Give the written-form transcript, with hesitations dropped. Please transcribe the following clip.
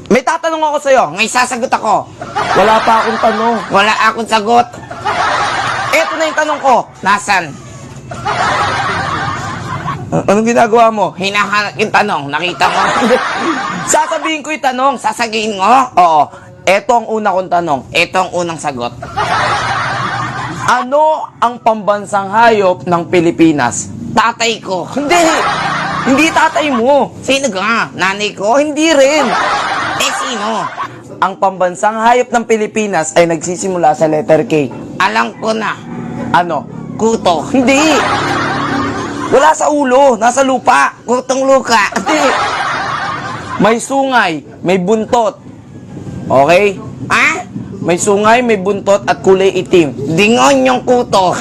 May tatanong ako sa'yo, ngay sasagot ako. Wala pa akong tanong. Wala akong sagot. Eto na yung tanong ko. Nasaan? Anong ginagawa mo? Hinahanap yung tanong. Nakita mo? Sasabihin ko yung tanong. Sasagihin mo? Oo. Eto ang una kong tanong. Ito ang unang sagot. Ano ang pambansang hayop ng Pilipinas? Tatay ko. Hindi! Hindi tatay mo. Sino ka? Nanay ko? Hindi rin. Eh, sino? Ang pambansang hayop ng Pilipinas ay nagsisimula sa letter K. Alam ko na. Ano? Kuto. Hindi! Wala sa ulo, nasa lupa. Kutong luka. Hindi! May sungay, may buntot. Okay? Ha? May sungay, may buntot at kulay itim. Dingon yung kuto.